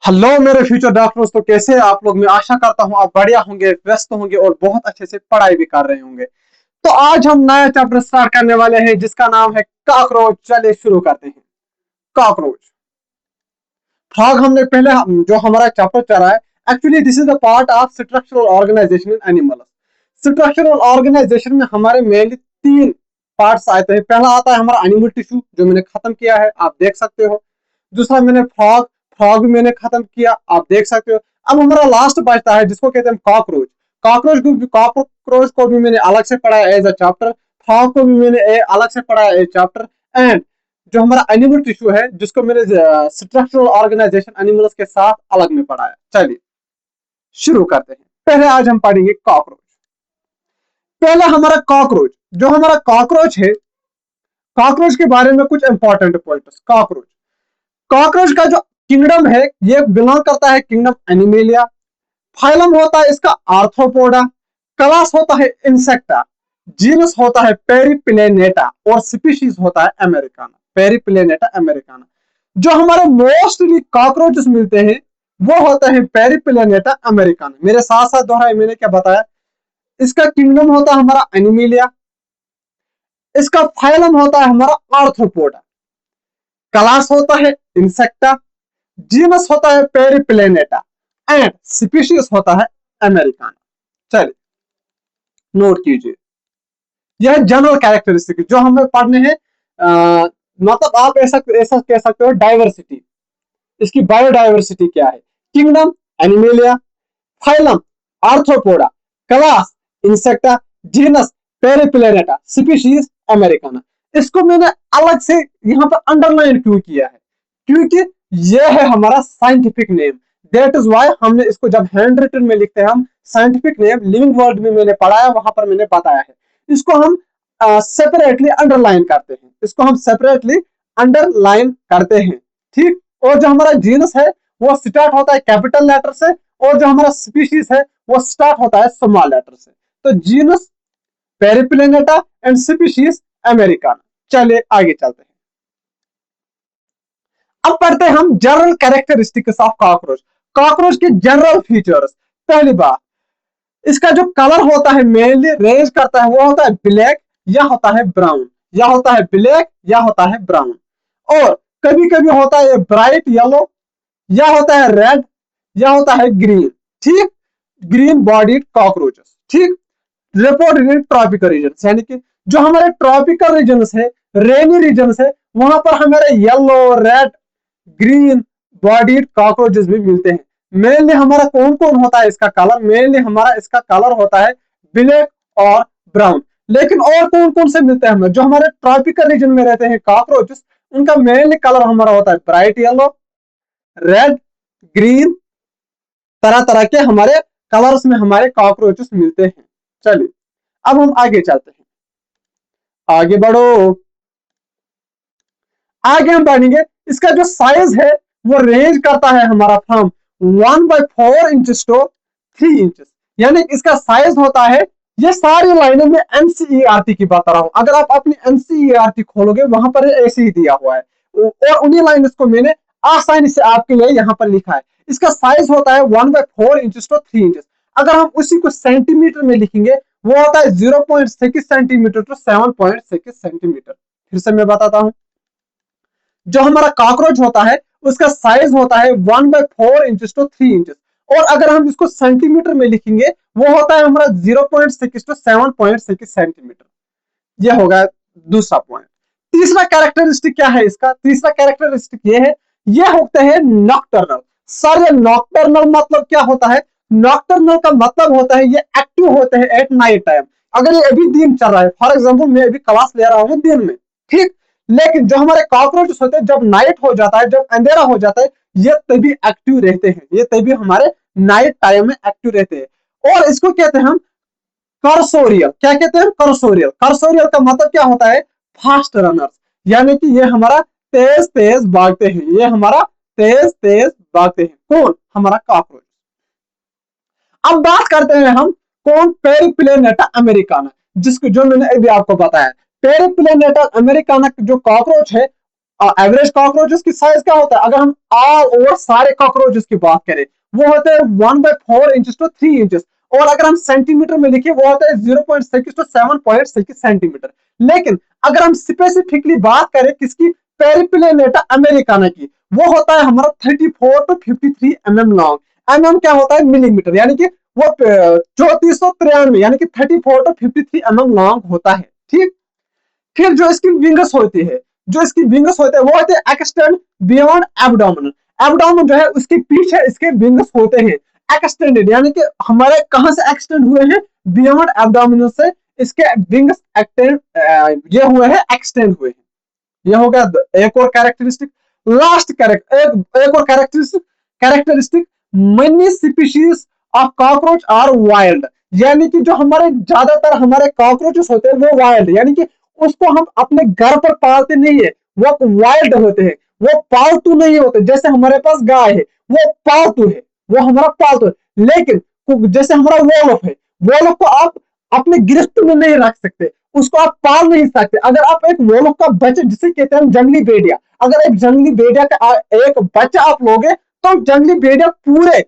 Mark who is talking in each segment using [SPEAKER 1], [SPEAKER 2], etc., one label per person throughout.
[SPEAKER 1] Hello मेरे future doctors, तो कैसे हैं आप लोग। मैं आशा करता हूं आप बढ़िया होंगे, व्यस्त होंगे और बहुत अच्छे से पढ़ाई भी कर रहे होंगे। तो आज हम नया चैप्टर स्टार्ट करने वाले हैं जिसका नाम है कॉकरोच। चलिए शुरू करते हैं। कॉकरोच फ्रॉग हमने पहले जो हमारा चैप्टर चल रहा है, actually this is the part of structural organisation in animals. Structural organisation में हमारे मेनली तीन पार्ट्स आते हैं। पहला आता है हमारा एनिमल टिश्यू, जो मैंने खत्म किया है, आप देख सकते हो। दूसरा मैंने फ्रॉग, फ्रॉग भी मैंने खत्म किया, आप देख सकते हो। अब हमारा लास्ट बचता है जिसको कहते हैं कॉकरोच। कॉकरोच को भी मैंने अलग से पढ़ा है एज अ चैप्टर। फ्रॉग को भी मैंने अलग से पढ़ा है एज चैप्टर। एंड जो हमारा एनिमल टिश्यू है जिसको मैंने स्ट्रक्चरल ऑर्गेनाइजेशन एनिमल्स के साथ अलग में पढ़ा है। चलिए शुरू करते हैं। पहले आज हम पढ़ेंगे कॉकरोच। पहला हमारा कॉकरोच, जो हमारा कॉकरोच है, कॉकरोच के बारे में कुछ इंपॉर्टेंट पॉइंट्स। कॉकरोच कॉकरोच का जो किंगडम है ये बिलोंग करता है किंगडम एनिमेलिया। फाइलम होता है इसका आर्थ्रोपोडा। क्लास होता है इंसेक्टा। जीनस होता है पेरिप्लेनेटा और स्पीशीज होता है अमेरिकाना, पेरिप्लेनेटा अमेरिकाना। जो हमारे मोस्टली कॉकरोचेस मिलते हैं वो होते हैं पेरिप्लेनेटा अमेरिकाना। मेरे साथ साथ दोहराए, मैंने क्या बताया। इसका किंगडम होता है हमारा एनिमेलिया। इसका फाइलम होता है हमारा आर्थ्रोपोडा। क्लास होता है इंसेक्टा। जीनस होता है पेरिप्लेनेटा एंड स्पीशीज होता है अमेरिकाना। चलिए नोट कीजिए, यह जनरल कैरेक्टरिस्टिक जो हमें पढ़ने हैं। मतलब आप ऐसा ऐसा कह सकते हो डाइवर्सिटी। इसकी बायोडाइवर्सिटी क्या है। Kingdom Animalia, phylum Arthropoda, class Insecta, genus Periplaneta, species americana. इसको मैंने अलग से यहाँ पर अंडरलाइन क्यों किया है, क्योंकि यह है हमारा scientific name. That is why हमने इसको जब हैंड रिटन में लिखते हैं, हम साइंटिफिक नेम लिविंग वर्ड में मैंने पढ़ाया, वहां पर मैंने बताया है। इसको हम सेपरेटली अंडरलाइन करते हैं, इसको हम सेपरेटली अंडरलाइन करते हैं। ठीक। और जो हमारा जीनस है वो स्टार्ट होता है कैपिटल लेटर से, और जो हमारा स्पीशीज है वो स्टार्ट होता है स्मॉल लेटर से। तो जीनस पेरिप्लेनेटा एंड स्पीशीज अमेरिकाना। चलिए आगे चलते हैं। अब पढ़ते हैं हम general characteristics of cockroach. Cockroach के जनरल फीचर्स। पहली बात, इसका जो कलर होता है मेनली रेंज करता है वो होता है ब्लैक या होता है ब्राउन, या होता है ब्लैक या होता है ब्राउन। और कभी कभी होता है ब्राइट येलो, या होता है रेड, या होता है ग्रीन। ठीक। Green bodied cockroaches. ठीक। रिपोर्टेड इन ट्रॉपिकल रीजन, यानी कि जो हमारे ट्रॉपिकल रीजन है, रेनी रीजन है, वहां पर हमारे yellow, red, green bodied cockroaches भी मिलते हैं। मेनली हमारा कौन कौन होता है इसका कलर, मेनली हमारा इसका कलर होता है ब्लैक और ब्राउन। लेकिन और कौन कौन से मिलते हैं हमें, जो हमारे ट्रॉपिकल रीजन में रहते हैं कॉकरोचेस, उनका मेनली कलर हमारा होता है ब्राइट येलो, रेड, ग्रीन, तरह तरह के हमारे कलर्स में हमारे कॉकरोचेस मिलते हैं। चलिए अब हम आगे चलते हैं। आगे बढ़ो। आगे हम बढ़ेंगे। इसका जो साइज है वो रेंज करता है हमारा फ्रॉम 1/4 इंच टू 3 इंच, यानी इसका साइज होता है। ये सारी लाइनें में एनसीईआरटी की बात कर रहा हूं। अगर आप अपनी एनसीईआरटी खोलोगे वहां पर ऐसे ही दिया हुआ है, और उन्हीं लाइन्स को मैंने आसानी से आपके लिए यहाँ पर लिखा है। इसका साइज होता है 1/4 इंच टू 3 इंच। अगर हम उसी को सेंटीमीटर में लिखेंगे वो होता है 0.6 सेंटीमीटर टू 7.6 सेंटीमीटर। फिर से मैं बताता हूं, जो हमारा कॉकरोच होता है उसका साइज होता है 1/4 इंच टू 3 इंच। और अगर हम इसको सेंटीमीटर में लिखेंगे वो होता है हमारा 0.6 टू 7.6 सेंटीमीटर। यह होगा दूसरा पॉइंट। तीसरा कैरेक्टरिस्टिक क्या है इसका, तीसरा कैरेक्टरिस्टिक ये है, ये होते हैं नॉकटर्नल। सर ये नॉकटर्नल मतलब क्या होता है। नॉकटर्नल का मतलब होता है ये एक्टिव होते हैं एट नाइट टाइम। अगर ये अभी दिन चल रहा है, फॉर एग्जाम्पल मैं अभी क्लास ले रहा हूँ दिन में, ठीक। लेकिन जो हमारे कॉकरोचेस होते हैं जब नाइट हो जाता है, जब अंधेरा हो जाता है, ये तभी एक्टिव रहते हैं, ये तभी हमारे नाइट टाइम में एक्टिव रहते हैं। और इसको कहते हैं हम कर्सोरियल। क्या कहते हैं, कर्सोरियल। कर्सोरियल का मतलब क्या होता है, फास्ट रनर्स, यानी कि ये हमारा तेज तेज भागते हैं, ये हमारा तेज तेज भागते हैं। कौन, हमारा कॉकरोच। अब बात करते हैं हम कौन, पेरिप्लेनेटा अमेरिकाना, जिसको जो मैंने अभी आपको बताया। पेरिप्लेनेटा अमेरिकाना जो कॉकरोच है एवरेज कॉकरोचेस की साइज क्या होता है, अगर हम ऑल ओवर सारे कॉकरोचेस की बात करें वो होते हैं 1/4 इंचेस टू 3 इंचेस, और अगर हम सेंटीमीटर में लिखे वो होता है 0.6 टू 7.6 सेंटीमीटर। लेकिन अगर हम स्पेसिफिकली बात करें किसकी, पेरिप्लेनेटा अमेरिकाना की, वो होता है हमारा 34 to 53 लॉन्ग। क्या होता है, मिलीमीटर, यानी कि वो 3493 यानी कि 34 to 53 लॉन्ग होता है। ठीक, फिर जो इसकी विंग्स होती है, जो इसकी विंग्स होते हैं वो होते हैं एक्सटेंड बियॉन्ड एब्डोमेन। एब्डोमेन जो है उसके पीछे इसके विंग्स होते हैं एक्सटेंडेड, यानी कि हमारे कहां से एक्सटेंड हुए हैं, बियॉन्ड एब्डोमेन से इसके विंग्स एक्सटेंड ये हुए हैं, एक्सटेंड हुए हैं। ये हो गया एक और कैरेक्टरिस्टिक। लास्ट एक और characteristic, many species of cockroach are wild, यानी कि जो हमारे ज्यादातर हमारे कॉकरोचेस होते हैं वो वाइल्ड, यानी कि उसको हम अपने घर पर पालते नहीं है, वो वाइल्ड होते हैं, वो पालतू नहीं होते। जैसे हमारे पास गाय है वो पालतू है, वो हमारा पालतू है। लेकिन जैसे हमारा वोल्फ है, वोल्फ को आप अपने गिरफ्त में नहीं रख सकते, उसको आप पाल नहीं सकते। अगर आप एक वोल्फ का बच्चा, जिसे कहते हैं जंगली भेड़िया, अगर एक जंगली भेड़िया का एक बच्चा आप लोगे तो जंगली भेड़िया पूरे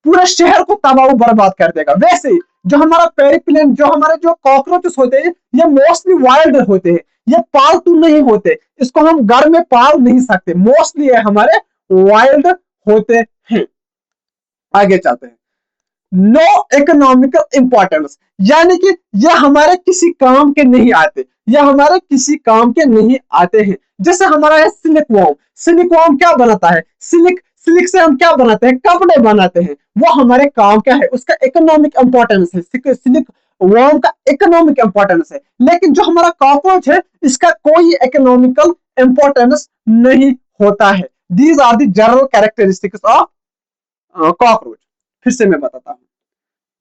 [SPEAKER 1] पूरे शहर को तबाह बर्बाद कर देगा। वैसे ही जो हमारा पेरिप्लेन, जो हमारे जो कॉकरोचेस होते हैं ये मोस्टली वाइल्ड होते हैं, ये पालतू नहीं होते, इसको हम घर में पाल नहीं सकते, मोस्टली ये हमारे वाइल्ड होते हैं। आगे चलते हैं। नो इकोनॉमिकल इंपॉर्टेंस, यानी कि ये हमारे किसी काम के नहीं आते, ये हमारे किसी काम के नहीं आते हैं। जैसे हमारा है सिलिक वॉर्म, सिलिक वॉर्म क्या बनाता है, सिलिक सिलिक से हम क्या बनाते हैं, कपड़े बनाते हैं, वो हमारे काम क्या है, उसका इकोनॉमिक इंपॉर्टेंस है, सिलिक वॉर्म का इकोनॉमिक इंपॉर्टेंस है। लेकिन जो हमारा कॉकरोच है इसका कोई इकोनॉमिकल इंपॉर्टेंस नहीं होता है। These are the general characteristics of cockroach. फिर से मैं बताता हूँ,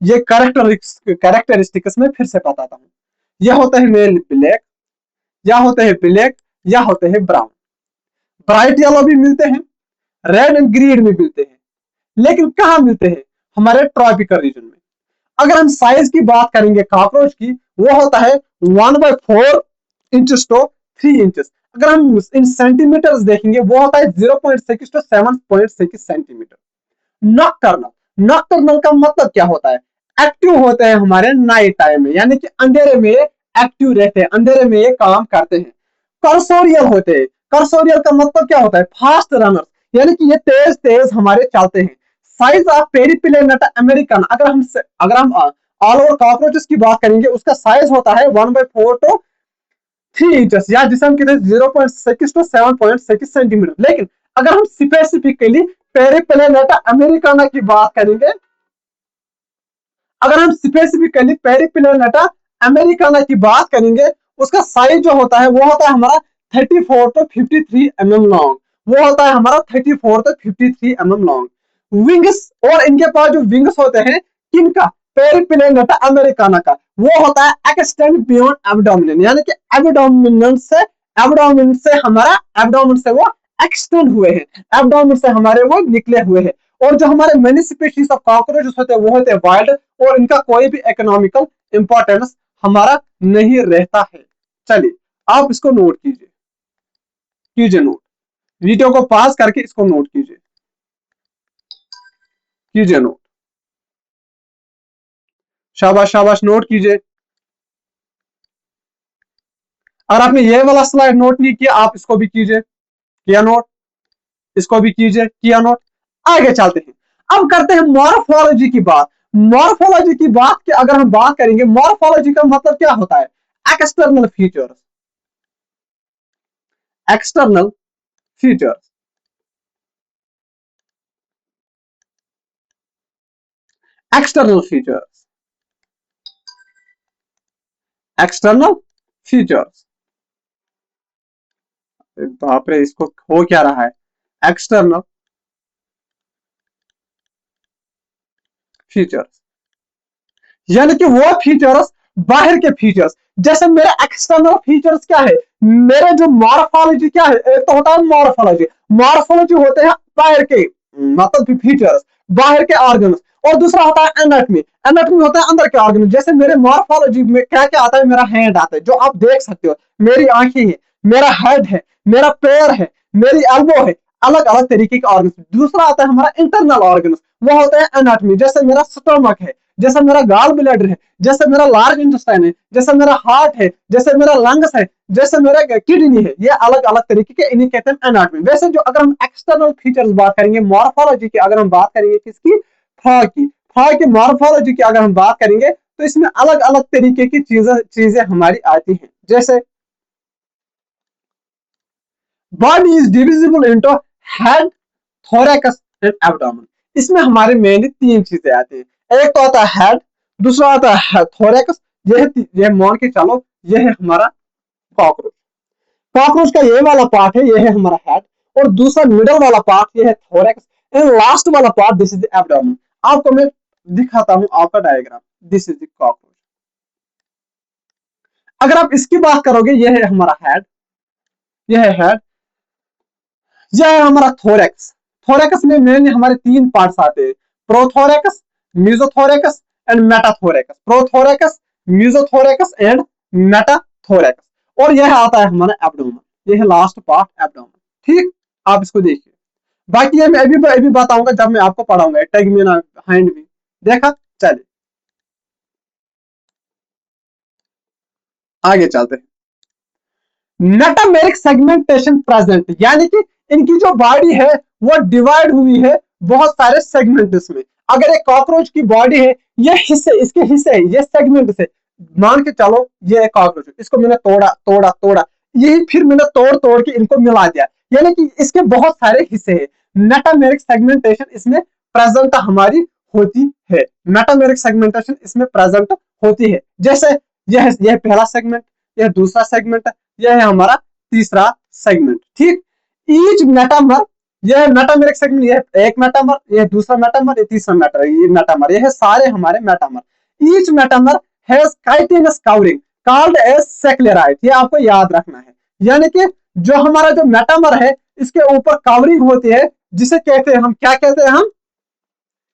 [SPEAKER 1] ये कैरेक्टरिस्टिक्स में फिर से बताता हूँ। ये होता है मेल ब्लैक, या होते हैं ब्लैक, या होते हैं ब्राउन। ब्राइट येलो भी मिलते हैं, रेड एंड ग्रीन भी मिलते हैं, लेकिन कहाँ मिलते हैं, हमारे ट्रॉपिकल रीजन में। अगर हम साइज की बात करेंगे कॉकरोच की, वो होता है 1/4 इंचेस टू 3 इंचेस। अगर हम इन सेंटीमीटर देखेंगे वो होता है 0.6 टू 7.6 सेंटीमीटर। नॉकटर्नल, नॉकटर्नल का मतलब क्या होता है, एक्टिव होते हैं हमारे नाइट टाइम में, यानी कि अंधेरे में एक्टिव रहते हैं, अंधेरे में ये काम करते हैं। कर्सोरियल होते हैं, कर्सोरियल का मतलब क्या होता है, फास्ट रनर, यानी कि ये तेज तेज हमारे चलते हैं। साइज ऑफ पेरिप्लेनेटा अमेरिकन, अगर हम ऑल ओवर कॉकरोचेस की बात करेंगे उसका साइज होता है 1/4 टू 3 इंचेस, या जिसे हम कहते हैं 0.6 टू 7.6 सेंटीमीटर। लेकिन अगर हम स्पेसिफिकली पेरिप्लेनेटा अमेरिकाना की बात करेंगे, अगर हम स्पेसिफिकली पेरिप्लेनेटा अमेरिकाना की बात करेंगे, उसका साइज जो होता है वो होता है हमारा 34 to 53 लॉन्ग, वो होता है हमारा 34 to 53 लॉन्ग। विंग्स, और इनके पास जो विंग्स होते हैं किनका, पेरिप्लेनेटा अमेरिकाना का, वो होता है एक्सटेंड बियॉन्ड एब्डोमिन, यानी कि एब्डोमिन से हमारा, एब्डोमिन से वो एक्सटेंड हुए हैं, एब्डोमिन से हमारे वो निकले हुए हैं। और जो हमारे मेनी स्पीशीज ऑफ कॉकरोचेस होते हैं वो होते हैं वाइल्ड, और इनका कोई भी इकोनॉमिकल इंपॉर्टेंस हमारा नहीं रहता है। चलिए आप इसको नोट कीजिए, कीजिए नोट, वीडियो को पास करके इसको नोट कीजिए, कीजिए नोट, शाबाश शाबाश, नोट कीजिए। अगर आपने ये वाला स्लाइड नोट नहीं किया आप इसको भी कीजिए, किया नोट, इसको भी कीजिए, किया नोट। आगे चलते हैं, अब करते हैं मॉर्फोलॉजी की बात। मॉर्फोलॉजी की बात की अगर हम बात करेंगे, मॉर्फोलॉजी का मतलब क्या होता है, external features, external features, external features, external features. बाप रे, इसको हो क्या रहा है, एक्सटर्नल फीचर्स, यानी कि वो फीचर्स, बाहर के फीचर्स। जैसे मेरे एक्सटर्नल फीचर्स क्या है, मेरे जो मॉर्फोलॉजी क्या है, एक तो होता है मॉर्फोलॉजी, मॉर्फोलॉजी होते हैं बाहर के, मतलब फीचर्स, बाहर के ऑर्गन्स। और दूसरा होता है एनाटॉमी, एनाटॉमी होता है अंदर के ऑर्गन। जैसे मेरे मॉर्फोलॉजी में क्या क्या आता है, मेरा हैंड आता है जो आप देख सकते हो, मेरी आंखें हैं, मेरा हेड है, मेरा पैर है, मेरी एल्बो है, अलग अलग तरीके के ऑर्गन्स। दूसरा आता है हमारा इंटरनल ऑर्गन्स, वो होता है एनाटॉमी, जैसे मेरा स्टमक है, जैसे मेरा गॉल ब्लैडर है, जैसे मेरा लार्ज इंटेस्टाइन है, जैसे मेरा हार्ट है, जैसे मेरा लंग्स है, जैसे मेरा किडनी है। ये अलग अलग तरीके के, इन्हीं कहते हैं एनाटॉमी। वैसे जो अगर हम एक्सटर्नल फीचर्स बात करेंगे, मॉर्फोलॉजी की अगर हम बात करेंगे, किसकी, फ्रॉग की, फ्रॉग की मॉर्फोलॉजी की अगर हम बात करेंगे, तो इसमें अलग अलग तरीके की चीजें हमारी आती हैं। जैसे body is divisible into head, thorax and abdomen. इसमें हमारे मेनली तीन चीजें आती हैं। एक तो आता है हेड, दूसरा आता है थोरैकस, ये मान के चलो ये है हमारा कॉकरोच। कॉकरोच का ये वाला पार्ट है, ये है हमारा हेड, और दूसरा मिडल वाला पार्ट ये है थोरैकस, एंड लास्ट वाला part this is the abdomen. आपको मैं दिखाता हूं आपका diagram, this is the cockroach. अगर आप इसकी बात करोगे, ये है हमारा हेड, ये है हेड, यह है हमारा थोरैक्स। थोरैक्स में मेनली हमारे तीन पार्ट्स आते हैं, prothorax, mesothorax and metathorax. Prothorax, mesothorax and metathorax. और यह आता है हमारा एब्डोमेन, यह है लास्ट पार्ट एब्डोमेन। ठीक, आप इसको देखिए। बाकी ये मैं अभी बताऊंगा जब मैं आपको पढ़ाऊंगा, टेगमेना हाइंड भी देखा। चलिए आगे चलते हैं। मेटामेरिक सेगमेंटेशन प्रेजेंट, यानी कि इनकी जो बॉडी है वो डिवाइड हुई है बहुत सारे सेगमेंट्स में। अगर एक कॉकरोच की बॉडी है, ये हिस्से, इसके हिस्से, ये सेगमेंट से मान के चलो ये कॉकरोच, इसको मैंने तोड़ा तोड़ा तोड़ा, यही फिर मैंने तोड़ तोड़ के इनको मिला दिया, यानी कि इसके बहुत सारे हिस्से हैं। मेटामेरिक सेगमेंटेशन इसमें प्रेजेंट हमारी होती है। मेटामेरिक सेगमेंटेशन इसमें प्रेजेंट होती है। जैसे यह पहला सेगमेंट, यह दूसरा सेगमेंट, यह है हमारा तीसरा सेगमेंट। ठीक, ईच मेटामर, यह मेटामेरिक सेगमेंट, यह एक मेटामर, यह दूसरा मेटामर, यह तीसरा मेटामर, यह सारे हमारे metamere. Each metamere has chitinous covering called as sclerite. ये आपको याद रखना है, यानी कि जो हमारा जो मेटामर है, इसके ऊपर कवरिंग होती है, जिसे कहते हैं हम, क्या कहते हैं हम,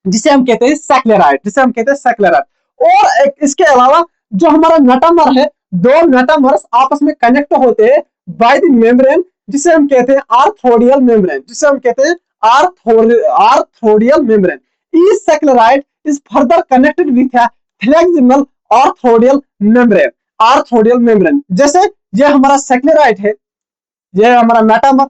[SPEAKER 1] जिसे हम कहते हैं सेक्लेराइट, जिसे हम कहते हैं सेक्लेराइट। और इसके अलावा जो हमारा मेटामर है, दो मेटामर्स आपस में कनेक्ट होते हैं बाय द मेम्ब्रेन, जिसे हम कहते हैं आर्थोडियल मेम्ब्रेन, जिसे हम कहते हैं arthrodial membrane. Each sclerite is further connected with a flexible arthrodial membrane, arthrodial membrane. जैसे ये हमारा सेक्लेराइट है, ये हमारा मेटामर,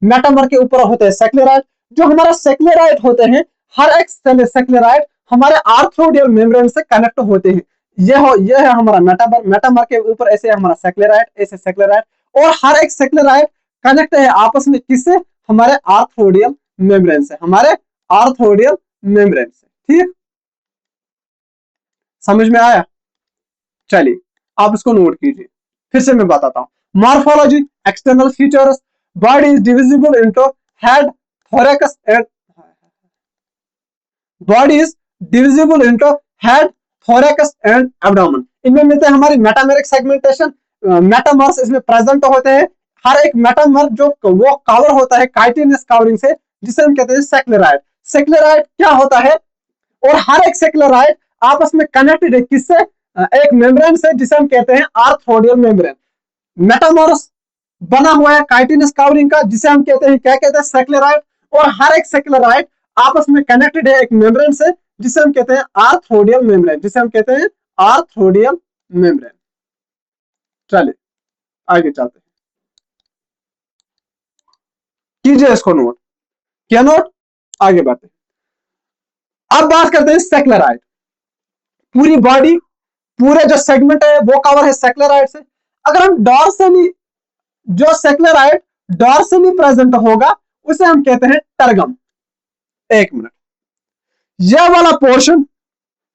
[SPEAKER 1] मेटामर के ऊपर होते हैं सेक्लेराइट। जो हमारा सेक्लेराइट होते हैं, हर एक सेक्लेराइट हमारे आर्थोडियल मेम्ब्रेन से कनेक्ट होते हैं। यह है हमारा मेटामर, मेटामर के ऊपर ऐसे हमारा सेक्लेराइट, ऐसे सेक्लेराइट, और हर एक सेक्लेराइट कनेक्ट है आपस में किससे, हमारे आर्थोडियल मेम्ब्रेन से, हमारे आर्थोडियल मेम्ब्रेन से। ठीक, समझ में आया? चलिए आप इसको नोट कीजिए, फिर से मैं बताता हूं। Morphology, external features, body is divisible into head, thorax and, body is divisible into head, thorax and abdomen. इनमें मिलते हैं हमारी मेटामेरिक सेगमेंटेशन, मेटामर्स इसमें प्रेजेंट होते हैं। हर एक मेटामर जो वो कवर होता है काइटिनस कवरिंग से, जिसे हम कहते हैं सेक्लेराइट। सेक्लेराइट क्या होता है, और हर एक सेक्लेराइट आपस में कनेक्टेड है किससे, एक मेम्ब्रेन से, जिसे हम कहते हैं आर्थोडियल मेम्ब्रेन। मेटामर्स बना हुआ है काइटिनस कवरिंग का, जिसे हम कहते हैं, क्या कहते हैं, सेक्लेराइट। और हर एक सेक्लेराइट आपस में कनेक्टेड है एक मेम्ब्रेन से, जिसे हम कहते हैं आर्थोडियल मेम्ब्रेन, जिसे हम कहते हैं आर्थोडियल मेम्ब्रेन। चलिए आगे चलते हैं, कीजिए इसको नोट, क्या नोट, आगे बढ़ते हैं। अब बात करते हैं सेक्लेराइट। पूरी बॉडी, पूरे जो सेगमेंट है वो कवर है सेक्लेराइट से। अगर हम डॉर्सली, जो सेक्लेराइट डॉर्सली प्रेजेंट होगा, उसे हम कहते हैं टर्गम। एक मिनट, यह वाला पोर्शन,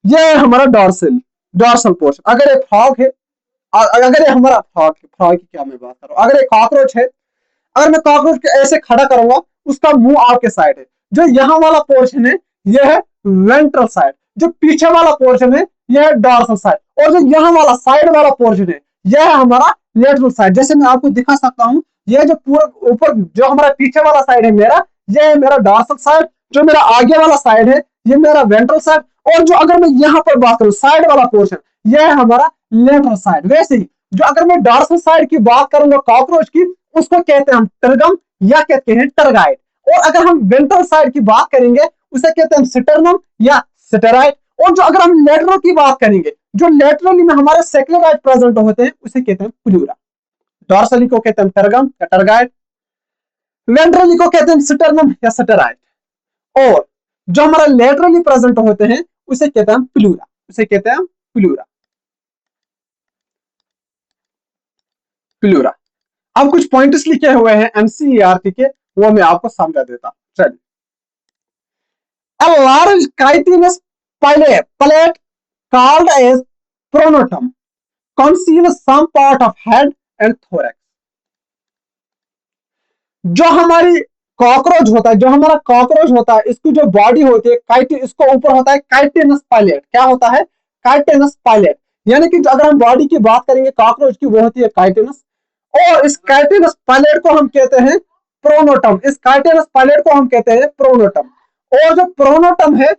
[SPEAKER 1] यह है हमारा डॉर्सल, डॉर्सल पोर्शन। अगर एक फ्रॉग है, अगर ये हमारा फ्रॉग है, फ्रॉग की क्या मैं बात कर रहा हूं, अगर एक कॉकरोच है, अगर मैं कॉकरोच को ऐसे खड़ा करूंगा, उसका मुंह आपके साइड है। जो यहाँ वाला पोर्शन है, यह है वेंट्रल साइड। जो पीछे वाला पोर्शन है, यह है डॉर्सल साइड। और जो यहाँ वाला साइड वाला पोर्शन है, यह है हमारा लेटरल साइड। जैसे मैं आपको दिखा सकता हूं, यह जो पूरा ऊपर जो हमारा पीछे वाला साइड है मेरा, यह है मेरा डॉर्सल साइड। जो मेरा आगे वाला साइड है, यह मेरा वेंट्रल साइड। और जो अगर मैं यहाँ पर बात करूं साइड वाला पोर्शन, यह है हमारा लेटरल साइड। वैसे ही जो अगर मैं डॉर्सल साइड की बात करूंगा कॉकरोच की, उसको कहते हैं हम टर्गम या कहते हैं टर्गाइड। और अगर हम वेंट्रल साइड की बात करेंगे उसे कहते हैं सिटरनम या सिटेराइड। और जो अगर हम लेटरल की बात करेंगे, जो लेटरली में हमारे सेक्युलराइड प्रेजेंट होते हैं उसे कहते हैं प्लूरा। डॉर्सली को कहते हैं टर्गम या टर्गाइड, वेंट्रली को कहते हैं सिटरनम या सिटेराइड, और जो हमारा लेटरली प्रेजेंट होते हैं उसे कहते हैं प्लूरा, उसे कहते हैं प्लूरा, प्लूरा। अब कुछ पॉइंट्स लिखे हुए हैं एनसीईआरटी के, वो मैं आपको समझा देता हूं। चलिए, a large chitinous plate called as pronotum conceals some part of head and thorax। जो हमारी कॉकरोच होता है, जो हमारा कॉकरोच होता है, इसकी जो बॉडी होती है इसको ऊपर होता है काइटिनस पायलेट। क्या होता है? Chitinous pilot. यानी कि अगर हम बॉडी की बात करेंगे कॉकरोच की, वो होती है काइटिनस, और इस काइटिनस पायलेट को हम कहते हैं प्रोनोटम। इस काइटिनस पायलेट को हम कहते हैं प्रोनोटम। और जो प्रोनोटम है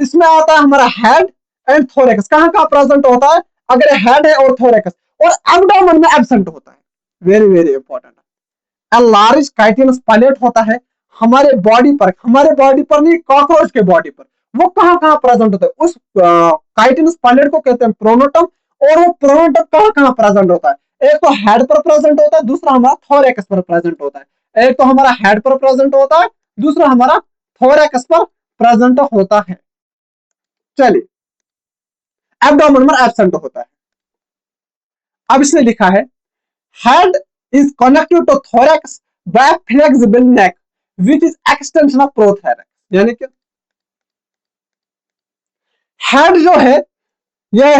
[SPEAKER 1] इसमें आता है हमारा हेड एंड थोरेक्स। कहां कहां प्रेजेंट होता है? अगर हेड है और थोरेक्स, और एब्डोमेन में एब्सेंट होता है। Very very important. Large chitinous pilot होता है हमारे बॉडी पर नहीं, कॉकरोच के बॉडी पर। वो कहां कहां प्रेजेंट होता है? उस काइटिनस पायलेट को कहते हैं प्रोनोटम। और वो प्रोनोटम कहां कहां प्रेजेंट होता है? एक तो हेड पर प्रेजेंट होता है, दूसरा हमारा थोरैक्स पर प्रेजेंट होता है। एक तो हमारा हेड पर प्रेजेंट होता है, दूसरा हमारा थोरैक्स पर प्रेजेंट होता है। चलिए, एब्डोमेन में एब्सेंट होता है। अब इसने लिखा है head is connected to thorax by a flexible neck which is extension of prothorax। यानी कि हेड जो है, यह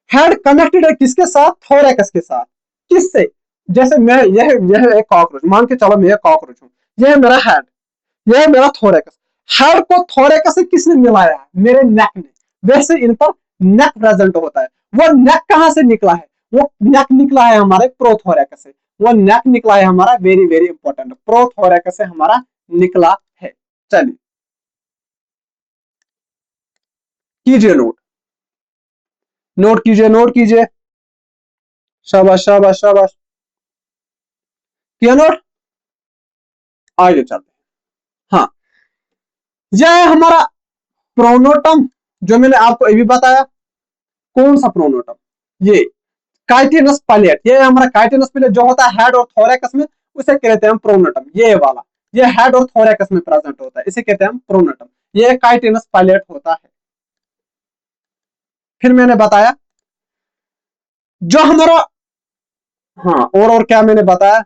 [SPEAKER 1] हेड कनेक्टेड है किसके साथ? थोरैक्स के साथ। किससे? जैसे मैं यह एक कॉकरोच, मान के चलो मैं एक कॉकरोच हूं, यह है मेरा हेड, यह है मेरा थोरैक्स। हेड को थोरैक्स से किसने मिलाया है? मेरे नेक ने। वैसे इन पर नेक प्रेजेंट होता है। वो नेक कहां से निकला है? वो नेक निकला है हमारे प्रोथोरैक्स से। वो नेक निकला है हमारा, वेरी वेरी इंपॉर्टेंट, प्रोथोरैक्स से हमारा निकला है। चलिए, कीजिए नोट, नोट कीजिए, नोट कीजिए। शाबाश शाबाश शाबाश, किया नोट? आगे चलते हैं। हाँ, यह है हमारा प्रोनोटम, जो मैंने आपको अभी बताया। कौन सा प्रोनोटम? ये काइटिनस पायलेट। ये हमारा काइटिनस पायलेट जो होता है हेड और थोरैक्स में, उसे कहते हैं हम प्रोनोटम। ये वाला, ये हेड और थोरैक्स में प्रेजेंट होता है, इसे कहते हैं हम प्रोनोटम। ये काइटिनस पायलेट होता है। फिर मैंने बताया जो हमारा, हाँ, और क्या मैंने बताया?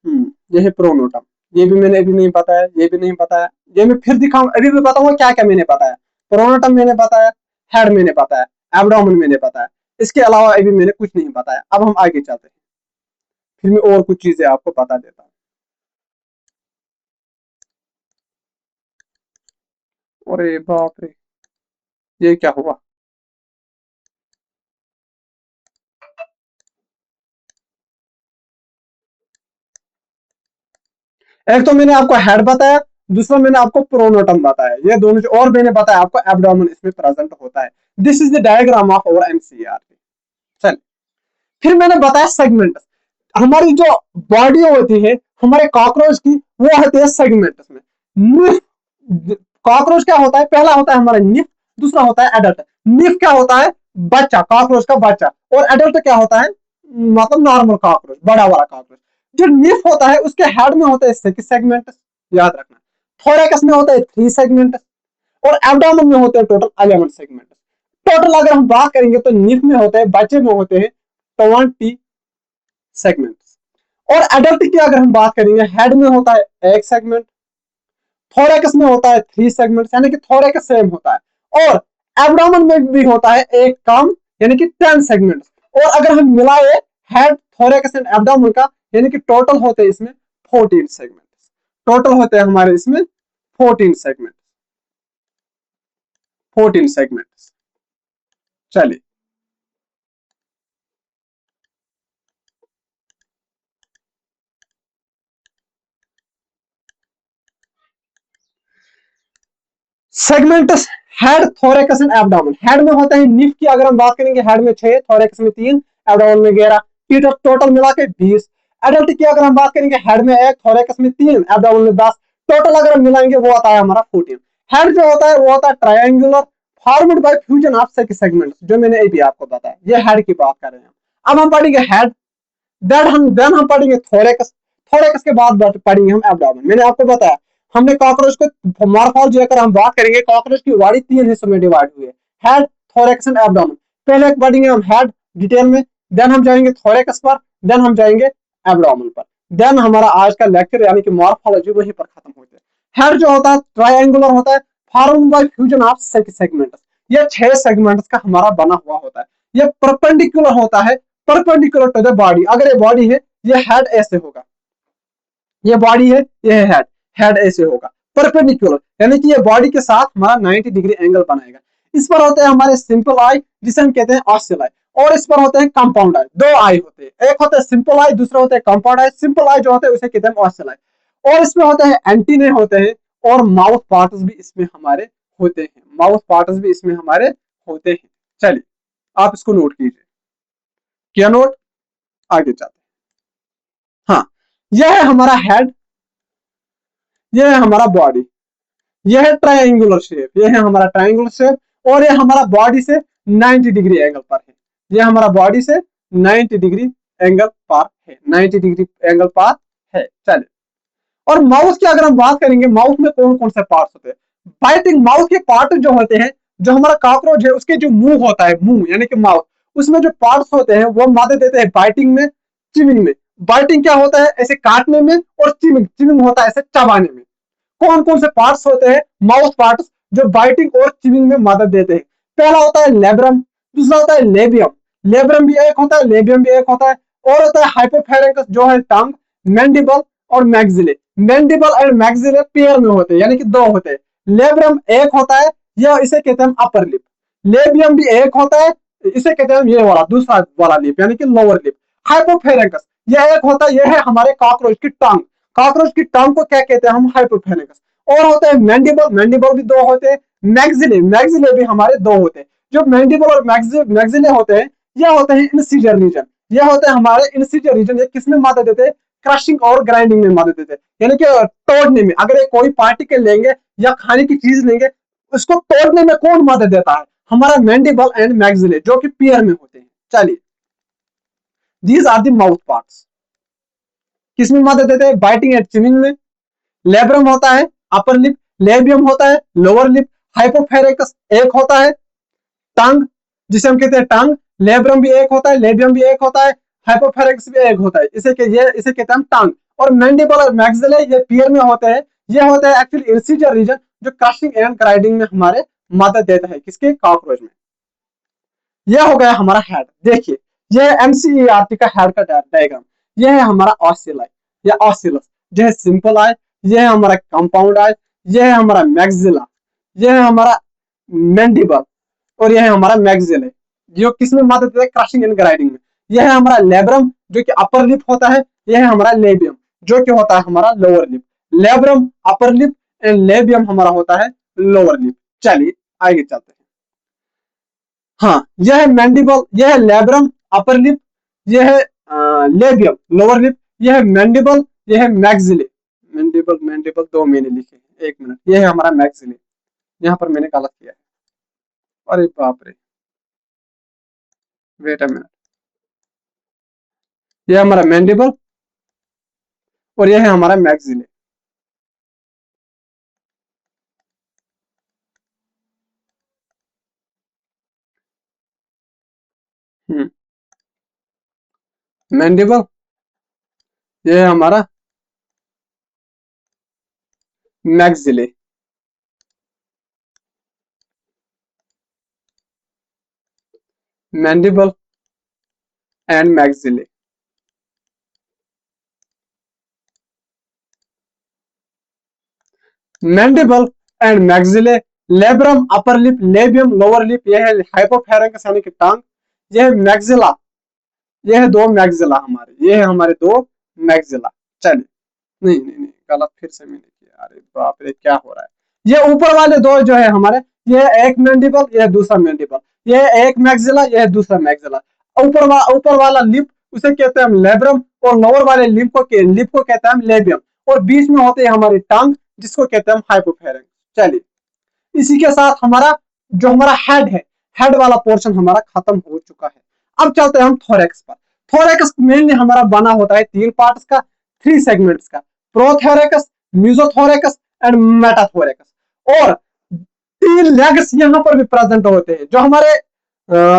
[SPEAKER 1] ये है प्रोनोटम। ये भी मैंने अभी नहीं बताया, ये भी नहीं बताया। ये मैं फिर दिखाऊं, अभी भी बताऊंगा क्या क्या मैंने बताया। प्रोनोटम मैंने बताया, हेड मैंने बताया, एब्डोमेन मैंने बताया। इसके अलावा अभी मैंने कुछ नहीं बताया। अब हम आगे चलते हैं, फिर मैं और कुछ चीजें आपको बता देता हूँ। अरे बाप रे, ये क्या हुआ? एक तो मैंने आपको हेड बताया, दूसरा मैंने आपको प्रोनोटम बताया, ये दोनों, और मैंने बताया आपको एब्डोमेन इसमें प्रेजेंट होता है। This is the diagram of our NCERT. चल, फिर मैंने बताया सेगमेंट। हमारी जो बॉडी होती है हमारे कॉकरोच की, वो होती है सेगमेंट में। निफ, कॉकरोच क्या होता है? पहला होता है हमारा निफ, दूसरा होता है एडल्ट। निफ क्या होता है? बच्चा, कॉकरोच का बच्चा। और एडल्ट क्या होता है? मतलब नॉर्मल कॉकरोच, बड़ा वाला कॉकरोच। जो निफ होता है उसके हेड में होता है सिक्स सेगमेंट, याद रखना। थोरैक्स में होता है 3 सेगमेंट, और एब्डोमेन में होते हैं टोटल 11 सेगमेंट। टोटल अगर हम बात करेंगे तो निफ में होते हैं, बच्चे में होते हैं 20 सेगमेंट। और एडल्ट की अगर हम बात करेंगे, हेड में होता है 1 सेगमेंट, थोरैक्स में होता है 3 सेगमेंट, यानी कि थोरैक्स सेम होता है। और एब्डोमेन में भी होता है एक कम, यानी कि 10 सेगमेंट। और अगर हम मिलाए हेड, थोरैक्स एंड एब्डोमेन का, यानी कि टोटल होते हैं इसमें 14 सेगमेंट। टोटल होते हैं हमारे इसमें 14 सेगमेंट, 14 सेगमेंट। चलिए, segments, head, thorax and abdomen. Head में होता है निफ की अगर हम बात करेंगे, हेड में 6, थोरैक्स में 3, एब्डोमेन में 11, टोटल मिला के 20। एडल्ट की अगर हम बात करेंगे, हेड में 1, थोरेकस में 3, एब्डोमेन में 10, टोटल अगर हम मिलाएंगे वो आता है हमारा 14। हेड जो होता है वो होता है triangular formed by fusion of six segments, जो मैंने अभी आपको बताया, ये हेड की बात कर रहे हैं। अब हम पढ़ेंगे हेड, देन हम पढ़ेंगे थोरेकस, थोरेकस के बाद पढ़ेंगे हम एब्डोमेन। मैंने आपको बताया हमने कॉकरोच को मॉर्फोलॉजी अगर हम बात करेंगे, कॉकरोच की बॉडी 3 हिस्सों में डिवाइड हुई है, हेड, थोरेकस एंड एब्डोमेन। पहले पढ़ेंगे हम हेड डिटेल में, देन हम जाएंगे थोरेकस पर, देन हम जाएंगे एब्डोमेन पर, देन हमारा आज का लेक्चर यानी कि मॉर्फोलॉजी वहीं पर खत्म होता है। हेड जो होता है ट्रायंगुलर होता है, formed by fusion of six segments, ये 6 सेगमेंट्स का हमारा बना हुआ होता है। ये परपेंडिकुलर होता है, परपेंडिकुलर टू द बॉडी। अगर ये बॉडी है, ये हेड ऐसे होगा, ये बॉडी है, ये हेड, हेड ऐसे होगा परपेंडिकुलर, यानी कि ये बॉडी के साथ हमारा 90 डिग्री एंगल बनाएगा। इस पर होते हैं हमारे सिंपल आई, जिसे हम कहते हैं ऑस्टियल आई, और इस पर होते हैं कंपाउंड आई। दो आई होते हैं, एक होता है सिंपल आई, दूसरा होता है कंपाउंड आई। सिंपल आई जो होते हैं उसे कहते हैं ऑस्टियल आई, और इसमें होते हैं एंटीने होते हैं, और माउथ पार्ट्स भी इसमें हमारे होते हैं, माउथ पार्ट्स भी इसमें हमारे होते हैं। चलिए आप इसको नोट कीजिए, क्या नोट, आगे चलते हैं। हाँ, यह है हमारा हेड, यह है हमारा बॉडी, यह है ट्रायंगुलर शेप, यह है हमारा ट्रायंगुलर शेप, और यह हमारा बॉडी से 90 डिग्री एंगल पर है, यह हमारा बॉडी से 90 डिग्री एंगल पर है, 90 डिग्री एंगल पर है। चलिए, और माउथ की अगर हम बात करेंगे, माउथ में कौन कौन से पार्ट्स होते हैं? बाइटिंग माउथ के पार्ट जो होते हैं, जो हमारा कॉकरोच है उसके जो मुंह होता है, मुंह यानी कि माउथ, उसमें जो पार्ट्स होते हैं वो मदद देते हैं बाइटिंग में, चिविंग में। बाइटिंग क्या होता है? ऐसे काटने में, और चिविंग, चिविंग होता है ऐसे चबाने में। कौन कौन से पार्ट्स होते हैं माउथ पार्ट्स जो बाइटिंग और चिविंग में मदद देते हैं? पहला होता है लेब्रम, दूसरा होता है लेबियम, लेब्रम भी एक होता है, लेबियम भी एक होता है, और होता है हाइपोफेरेंकस जो है टंग, मैंडिबल और maxillae. Mandible and maxillae pair में होते हैं, यानी कि दो होते हैं। लेब्रम एक होता है, यह इसे कहते हैं अपर लिप। लेबियम भी एक होता है, इसे कहते हैं ये वाला दूसरा वाला लिप, यानी कि लोअर लिप। हाइपोफेरेंकस यह एक होता है, यह है हमारे कॉकरोच की टंग। कॉकरोच की टंग को क्या कहते हैं हम? हाइपोफेरेंकस। और होते हैं मैंडिबल, मैंडिबल भी दो होते हैं। मैक्सिले, मैक्सिले भी हमारे दो होते हैं। जो मैंडिबल और मैक्सिले होते हैं, यह होते हैं इंसिजर रीजन, यह होते हैं हमारे इंसिजर रीजन। ये किसमें मदद देते हैं? क्रशिंग और ग्राइंडिंग में मदद देते हैं, यानी कि तोड़ने में। अगर ये कोई पार्टिकल लेंगे या खाने की चीज लेंगे, उसको तोड़ने में कौन मदद देता है? हमारा मैंडिबल एंड मैक्सिले, जो कि पेयर में होते हैं। चलिए, these are the mouth parts. किसमें मदद देते हैं? बाइटिंग एंड चिविंग में। लेब्रम होता है अपर लिप, लेबियम होता है लोअर लिप, हाइपोफेरेकस एक होता है टंग, जिसे हम कहते हैं टंग। लेब्रम भी एक होता है, लेबियम भी एक होता है, हाइपोफेरेक्स भी एक होता है, इसे कहते हैं हम टंग। और मैंडिबल और मैक्सिले ये पेयर में होते हैं। ये होता है एक्चुअली इंसिजर रीजन, जो क्रशिंग एंड ग्राइंडिंग में हमारे मदद देता है, किसके? कॉकरोच में। यह हो गया हमारा हेड। देखिए, यह एमसीईआरटी का हेड का डायग्राम। यह है हमारा ऑस्टियल या ऑस्टिलस, यह है सिंपल आई, यह है हमारा कंपाउंड आई, यह है हमारा मैक्सिला, यह है हमारा मैंडिबल, और यह है हमारा मैक्सिले, जो किसमें मदद देता है? क्रशिंग एंड ग्राइंडिंग में। यह है हमारा लेब्रम, जो कि अपर लिप होता है। यह है हमारा लेबियम, जो कि होता है हमारा lower lip. Labrum upper lip and labium हमारा होता है लोअर लिप। चलिए आगे चलते हैं। हाँ, यह है मैंडिबल, यह है लेब्रम अपर लिप, यह है लेबियम लोअर लिप, यह है मैंडिबल, यह है मैक्सिले। मैंडिबल, मैंडिबल दो मैंने लिखे हैं, एक मिनट, यह है हमारा मैक्सिले, यहाँ पर मैंने गलत किया है, अरे बाप रे, वेट अ मिनट। यह हमारा मैंडिबल और यह है हमारा मैक्सिले। मैंडिबल, यह है हमारा maxillae. Mandible and maxillae. Mandible and maxillae, labrum upper lip, labium lower lip, यह है हाइपोफेरेंकस यानी कि टांग, यह है मैक्सिला, ये है दो मैक्सिला हमारे, ये है हमारे दो मैक्सिला। चलिए, नहीं नहीं नहीं, गलत फिर से मैंने किया, अरे बाप रे क्या हो रहा है। ये ऊपर वाले दो जो है हमारे, ये एक मैंडिबल, ये दूसरा मैंडिबल, ये एक मैक्सिला, ये दूसरा मैक्सिला। ऊपर वाला लिप उसे कहते हैं हम लेब्रम, और लोअर वाले लिप को कहते हैं हम लेबियम, और बीच में होते हैं हमारी टंग जिसको कहते हैं हम हाइपोफेरेंक्स। चलिए, इसी के साथ हमारा हेड है, हेड वाला पोर्शन हमारा खत्म हो चुका है। अब चलते हैं हम थोरेक्स पर। थोरेक्स मेनली हमारा बना होता है 3 पार्ट्स का, 3 सेगमेंट्स का, प्रोथोरेकस, मीजोथोरेकस एंड मेटाथोरेकस। और 3 लेग्स यहाँ पर भी प्रेजेंट होते हैं। जो हमारे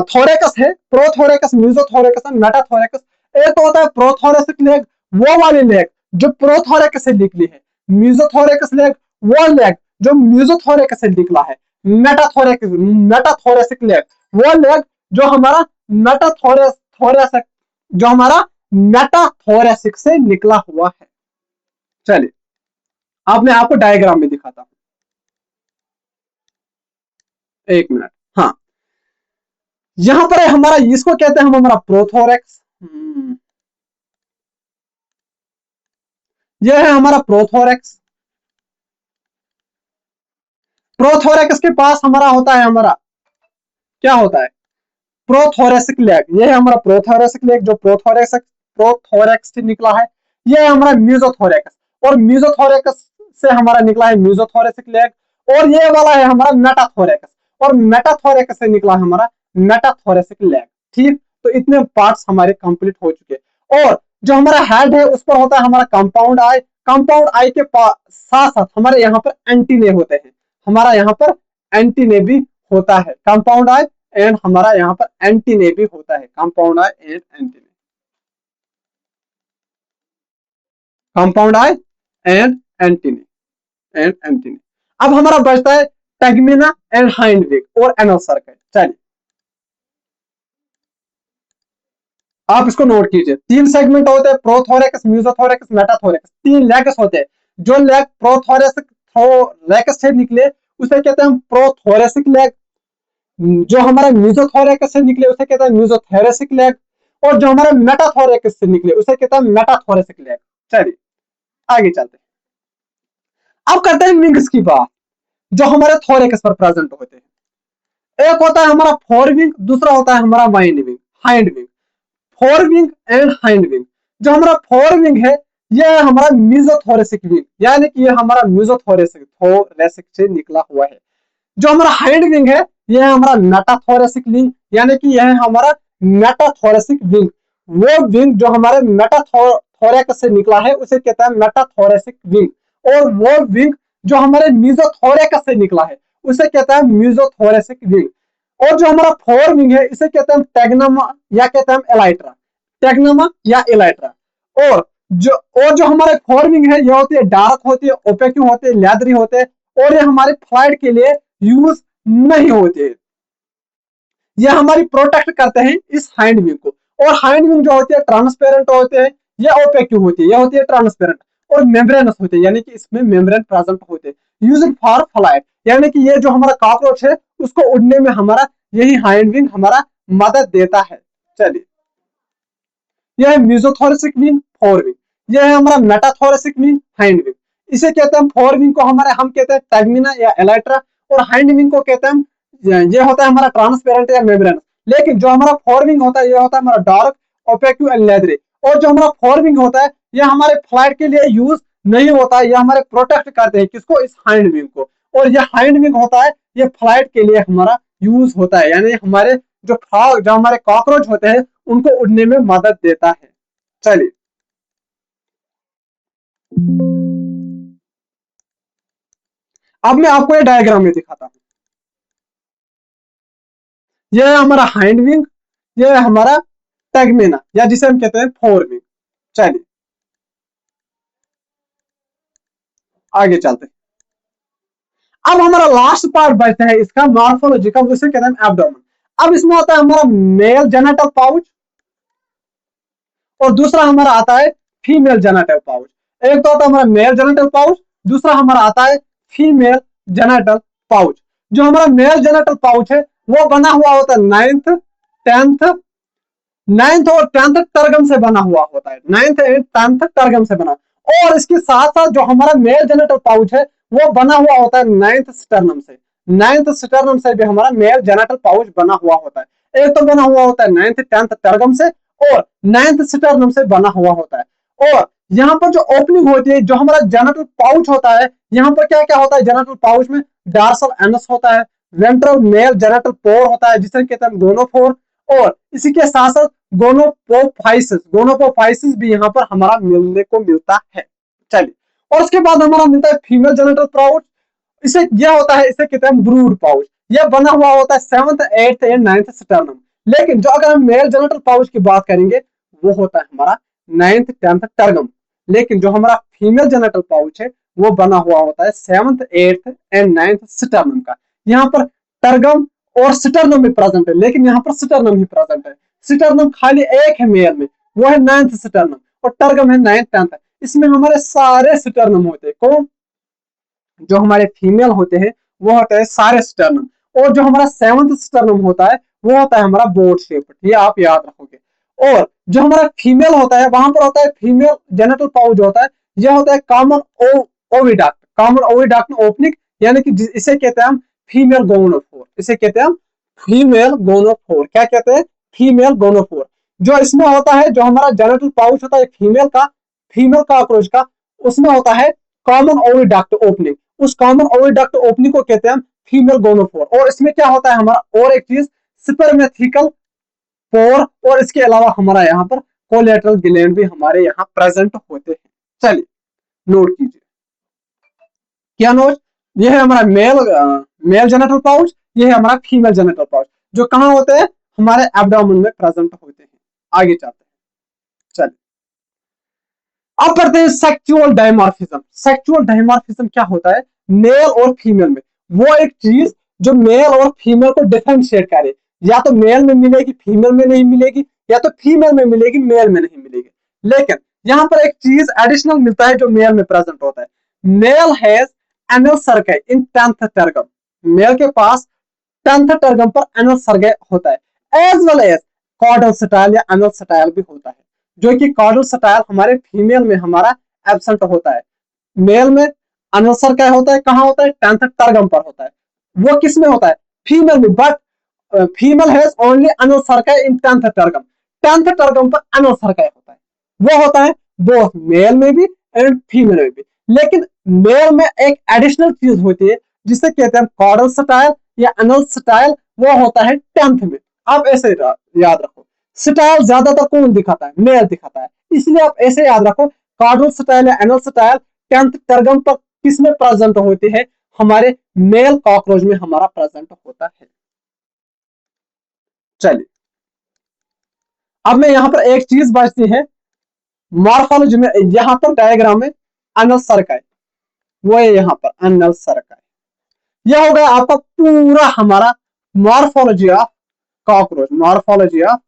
[SPEAKER 1] थोरेकस है, प्रोथोरेकस, मीजोथोरेकस एंड मेटाथोरेकस। एक तो होता है प्रोथोरेसिक लेग, वो वाली लेग जो प्रोथोरेकस से निकली है। मीजोथोरेकस लेग, वो लेग जो मीजोथोरेकस से निकला है। मेटाथोरेसिक लेग, वो लेग जो हमारा मेटाथोरेसिक जो हमारा मेटाथोरेसिक से निकला हुआ है। चलिए, अब मैं आपको डायग्राम में दिखाता हूं, एक मिनट। हाँ, यहां पर हमारा, इसको कहते हैं हम हमारा प्रोथोरेक्स, यह है हमारा प्रोथोरेक्स। प्रोथोरेक्स के पास हमारा होता है, हमारा क्या होता है, प्रोथोरेसिक लेग। यह है हमारा प्रोथोरेसिक लेग जो प्रोथोरेक्स से निकला है। यह है हमारा म्यूजोथोरेक्स, और म्यूजोथोरेक्स से हमारा निकला है म्यूजोथोरेसिक लेग। और ये वाला है हमारा मेटाथोरेक्स, और मेटाथोरेक्स से निकला है हमारा मेटाथोरेसिक लेग। ठीक, तो इतने पार्ट्स हमारे कंप्लीट हो चुके। और जो हमारा हेड है उस पर होता है हमारा कंपाउंड आई। कंपाउंड आई के साथ साथ हमारे यहाँ पर एंटीने होते हैं, हमारा यहाँ पर एंटीने भी होता है। कंपाउंड आई एंड हमारा यहाँ पर एंटीने भी होता है, compound I and antennae, compound I and antennae. अब हमारा बचता है टेगमिना एंड हाइंड विंग और एनल सर्कल। चलिए, आप इसको नोट कीजिए। 3 सेगमेंट होते हैं, प्रोथोरेक्स, म्यूजोथोरेक्स, मेटाथोरेक्स। 3 लेग्स होते हैं। जो लेग प्रोथोरेक्स से निकले उसे कहते हैं हम प्रोथोरेसिक लेग। जो हमारा म्यूजोथोरेक्स से निकले उसे कहते हैं म्यूजोथेरेसिक लेग। और जो हमारा मेटाथोरेक्स से निकले उसे कहते हैं मेटाथोरेसिक लेग। चलिए, आगे चलते हैं। अब करते हैं विंग्स की बात, जो हमारे थोरेक्स पर प्रेजेंट होते हैं। एक होता है हमारा फोर विंग, दूसरा होता है हमारा hind wing. Fore wing and hind wing. जो हमारा फोर विंग है यह है हमारा मीजोथोरेसिक विंग, यानी कि यह हमारा मीजोथोरेसिक से निकला हुआ है। जो हमारा हाइंड विंग है यह है हमारा मेटाथोरेसिक विंग, यानी कि यह है हमारा मेटाथोरेसिक विंग। वो विंग जो हमारे मेटाथोरेक्स से निकला है उसे कहता है मेटाथोरेसिक विंग। और वो विंग जो हमारे मीजोथोरेक्स से निकला है उसे कहता है मीजोथोरेसिक विंग। और जो हमारा फोर विंग है इसे कहते हैं टेग्नमा या कहते हैं एलाइट्रा, टेग्नमा या एलाइट्रा। और जो हमारे फोर विंग है यह होती है डार्क होती है, ओपेक होते हैं, लेदरी होते हैं, और ये हमारे फ्लाइट के लिए यूज नहीं होते। ये हमारी प्रोटेक्ट करते हैं इस हाइंड विंग को। और हाइंड विंग जो होती है ट्रांसपेरेंट होते हैं, ये ओपेक होती है, ये होती है ट्रांसपेरेंट और मेम्ब्रेनस होते हैं, यानी कि इसमें मेम्ब्रेन प्रेजेंट होते हैं। यूजिंग फॉर फ्लाइट, यानी कि ये जो हमारा कॉकरोच है उसको उड़ने में हमारा यही हाइंड विंग हमारा मदद देता है। चलिए, यह है म्यूजोथोरेसिक विंग, फोर विंग। यह है हमारा मेटाथोरेसिक विंग, हाइंड विंग। इसे कहते हैं फोर विंग को हम कहते हैं टेग्मिना या एलाइट्रा, और हाइंड विंग को कहते हैं ये होता है हमारा ट्रांसपेरेंट या मेम्ब्रेनस। लेकिन जो हमारा फोर विंग होता है यह होता है हमारा डार्क, ओपेक एंड लेदरी। और जो हमारा फोर विंग होता है यह हमारे फ्लाइट के लिए यूज नहीं होता है, यह हमारे प्रोटेक्ट करते हैं किसको, इस हाइंड विंग को। और यह हाइंड विंग होता है ये फ्लाइट के लिए हमारा यूज होता है, यानी हमारे जो हमारे कॉकरोच होते हैं उनको उड़ने में मदद देता है। चलिए, अब मैं आपको ये डायग्राम में दिखाता हूं। यह है हमारा हाइंड विंग, यह है हमारा टेगमेना या जिसे हम कहते हैं फोर विंग। चलिए, आगे चलते हैं। अब हमारा लास्ट पार्ट बचता है इसका मॉर्फोलॉजी का, उसे कहते हैं एब्डोमेन। अब इसमें आता है हमारा मेल जेनेटल पाउच, और दूसरा हमारा आता है फीमेल जेनेटल पाउच। एक तो आता है हमारा मेल जेनेटल पाउच, दूसरा हमारा आता है फीमेल जेनेटल पाउच। जो हमारा मेल जेनेटल पाउच है वो बना हुआ होता है नाइन्थ और टेंथ टर्गम से बना हुआ होता है, नाइन्थ एंड टेंथ टर्गम से बना। और इसके साथ साथ जो हमारा मेल जेनेटल पाउच है वो बना हुआ होता है नाइन्थ स्टर्नम से भी हमारा मेल जेनेटल पाउच बना हुआ होता है। एक तो बना हुआ होता है 9th 10th टर्गम से और 9th स्टर्नम से बना हुआ होता है। और यहाँ पर जो ओपनिंग होती है, जो हमारा जेनेटल पाउच होता है, यहाँ पर क्या क्या होता है जेनेटल पाउच में, डार्सल एनस होता है, वेंट्रल मेल जेनेटल पोर होता है जिसे कहते हैं गोनोफोर, और इसी के साथ साथ गोनोपोफाइसिस भी यहाँ पर हमारा मिलने को मिलता है। चलिए, और उसके बाद हमारा मिलता है फीमेल जेनेटल पाउच। इसे यह होता है, इसे कहते हैं ब्रूड पाउच। यह बना हुआ होता है 7th 8th and 9th sternum. लेकिन जो अगर हम मेल जेनेटल पाउच की बात करेंगे वो होता है हमारा 9th 10th टर्गम। लेकिन जो हमारा फीमेल जेनेटल पाउच है वो बना हुआ होता है 7th 8th and 9th sternum का। यहाँ पर टर्गम और स्टर्नम भी प्रेजेंट है, लेकिन यहाँ पर स्टर्नम ही प्रेजेंट है। स्टर्नम खाली एक है मेल में, वो है 9th स्टर्नम, और टर्गम है 9th 10th। इसमें हमारे सारे स्टर्नम होते हैं। कौन? जो हमारे फीमेल होते हैं वो होता है सारे स्टर्नम, और जो हमारा 7th स्टर्नम होता है वो होता है हमारा बोट शेप। ये आप याद रखोगे। और जो हमारा फीमेल होता है वहां पर होता है फीमेल जेनेटल पाउच होता है, यह होता है common oviduct, common oviduct opening, यानी कि इसे कहते हैं हम फीमेल गोनोफोर। इसे कहते हैं हम फीमेल गोनोफोर। क्या कहते हैं? फीमेल गोनोफोर। जो इसमें होता है, जो हमारा जेनेटल पाउच होता है फीमेल कॉकरोच का, उसमें होता है कॉमन ओविडक्ट ओपनिंग। उस कॉमन ओविडक्ट ओपनिंग को कहते हैं फीमेल गोनोफोर। और इसमें क्या होता है हमारा और एक चीज, स्पर्मेथिकल पोर, और इसके अलावा हमारा यहाँ पर कोलेटरल ग्लैंड भी हमारे यहाँ प्रेजेंट होते हैं। चलिए नोट कीजिए। क्या नोट? ये है हमारा मेल जेनेटल पाउच, ये है हमारा फीमेल जेनेटल पाउच, जो कहाँ होते हैं? हमारे एब्डोमेन में प्रेजेंट होते हैं। आगे चलते हैं। चलिए, अब पढ़ते हैं सेक्सुअल डायमॉर्फिज्म। सेक्सुअल डायमॉर्फिज्म क्या होता है? मेल और फीमेल में वो एक चीज जो मेल और फीमेल को डिफरेंशिएट करे, या तो मेल में मिलेगी फीमेल में नहीं मिलेगी, या तो फीमेल में मिलेगी मेल में नहीं मिलेगी। लेकिन यहाँ पर एक चीज एडिशनल मिलता है जो मेल में प्रेजेंट होता है। Male has anal cerci in 10th tergum. Male के पास 10th टर्गम पर एनल सर्काई होता है, as well as caudal style या एनल स्टाइल भी होता है, जो कि कॉर्डल स्टाइल हमारे फीमेल में हमारा एब्सेंट होता है। मेल में एनल सर्काई होता है, कहाँ होता है? 10th टर्गम पर होता है। वो किस में होता है? फीमेल में। But female has only anal cerci in 10th tergum. 10th tergum पर एनल सर्काई होता है। वो होता है बोथ मेल में भी एंड फीमेल में भी। लेकिन मेल में एक एडिशनल चीज होती है जिसे कहते हैं कॉर्डल स्टाइल या एनल स्टाइल। वो होता है 10th में। आप ऐसे याद रखो, स्टाइल ज्यादातर कौन दिखाता है? मेल दिखाता है। इसलिए आप ऐसे याद रखो, कॉर्डल स्टाइल या एनल स्टाइल 10th टर्गम पर किसमें प्रेजेंट होते हैं? हमारे मेल कॉकरोच में हमारा प्रेजेंट होता है। चलिए, अब मैं यहाँ पर एक चीज बचती है मॉर्फोलॉजी में, यहाँ पर डायग्राम में एनल सर्काई, वो है यहाँ पर एनल सर्काई। यह हो गया आपका पूरा हमारा morphology of cockroach. Morphology of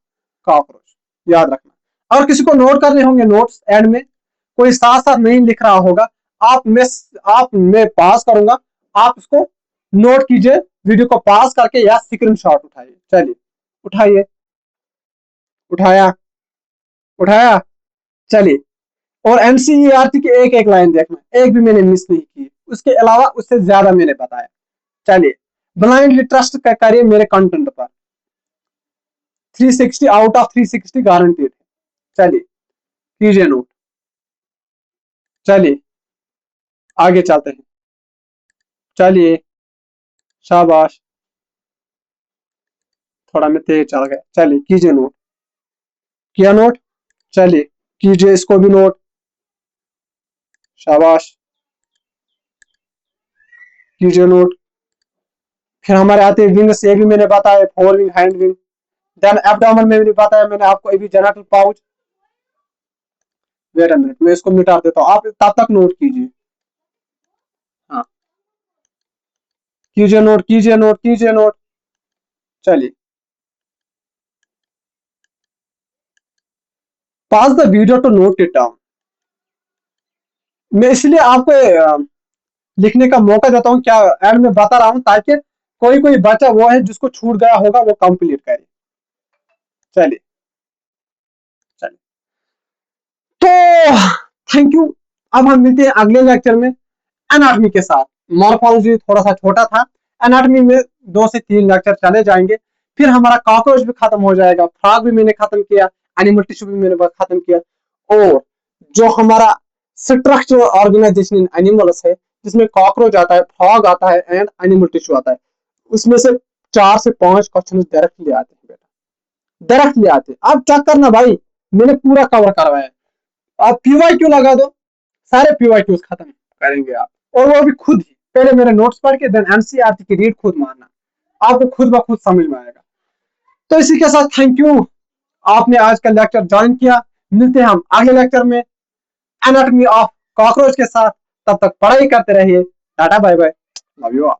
[SPEAKER 1] cockroach याद रखना। और किसी को नोट करने होंगे नोट्स एंड में, कोई साथ साथ नहीं लिख रहा होगा, मैं पास करूंगा, आप इसको नोट कीजिए, वीडियो को पास करके या स्क्रीनशॉट उठाइए। चलिए उठाइए, उठाया, उठाया। चलिए, और एनसीईआरटी की एक एक लाइन देखना, एक भी मैंने मिस नहीं की, उसके अलावा उससे ज्यादा मैंने बताया। चलिए, ब्लाइंडली ट्रस्ट करिए मेरे कंटेंट पर। 360 आउट ऑफ 360 गारंटीड है। चलिए कीजिए नोट। चलिए आगे चलते हैं। चलिए, शाबाश, थोड़ा मैं तेज चल गया। चलिए कीजिए नोट। किया नोट? चलिए कीजिए इसको भी नोट। शाबाश, कीजिए नोट। फिर हमारे आते हैं विंग्स, ये भी मैंने बताया, fore wing, hind wing. Then abdomen में भी बताया मैंने आपको, अभी genital pouch. Wait a minute, मैं इसको मिटा देता हूँ, आप तब तक नोट कीजिए। हाँ, कीजिए नोट, कीजिए नोट, कीजिए नोट। चलिए, pause the video to note it down. मैं इसलिए आपको लिखने का मौका देता हूँ, क्या एंड में बता रहा हूँ, ताकि कोई कोई बच्चा वो है जिसको छूट गया होगा वो कंप्लीट करे। चलिए, चलिए, तो थैंक यू। अब हम मिलते हैं अगले लेक्चर में एनाटॉमी के साथ। मॉर्फोलॉजी थोड़ा सा छोटा था, एनाटॉमी में 2 से 3 लेक्चर चले जाएंगे, फिर हमारा कॉकरोच भी खत्म हो जाएगा, फ्रॉग भी मैंने खत्म किया, एनिमल टिश्यू भी मैंने खत्म किया। और जो हमारा स्ट्रक्चरल ऑर्गेनाइजेशन इन एनिमल्स है, जिसमें कॉकरोच आता है, फ्रॉग आता है एंड एनिमल टिश्यू आता है, उसमें से 4 से 5 क्वेश्चन डायरेक्टली आते हैं बेटा, डायरेक्टली आते हैं। अब क्या करना भाई, मैंने पूरा कवर करवाया है, आप पीवाईक्यू लगा दो, सारे पीवाईक्यूज खत्म करेंगे आप, और वो भी खुद ही, पहले मेरे नोट्स पढ़ के देन एनसीईआरटी की रीड खुद मारना, आपको खुद ब खुद समझ में आएगा। तो इसी के साथ थैंक यू, आपने आज का लेक्चर ज्वाइन किया। मिलते हैं हम अगले लेक्चर में एनाटॉमी ऑफ कॉकरोच के साथ, तब तक पढ़ाई करते रहिए। Tata bye bye, love you all.